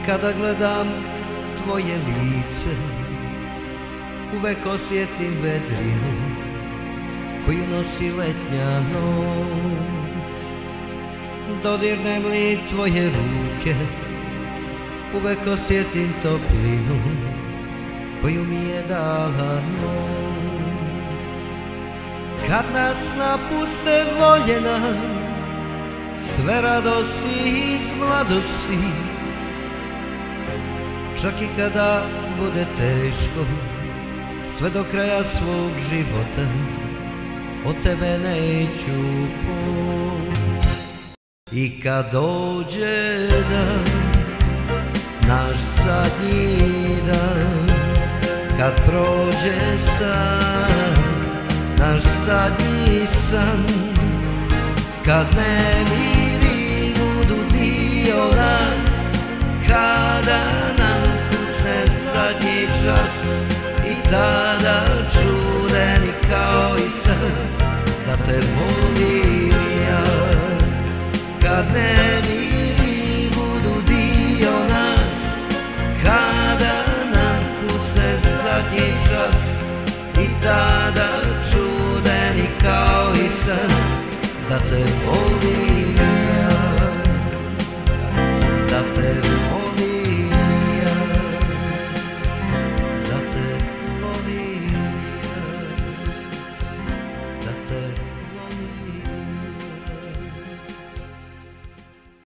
Kada gledam tvoje lice, uvek osjetim vedrinu koju nosi letnja noć. Dodirnem li tvoje ruke, uvek osjetim toplinu koju mi je dala noć. Kad nas napuste voljena, sve radosti iz mladosti, čak i kada bude teško, sve do kraja svog života od tebe neću poći. I kad dođe dan, naš zadnji dan, kad prođe san, naš zadnji san, kad nemiri budu dio nas, kada nam kucne zadnji čas, i tada čudeni kao i san, da te volim ja. Kad nemiri budu dio nas, kada nam kucne zadnji čas, i tada čudeni kao i san, da te volim.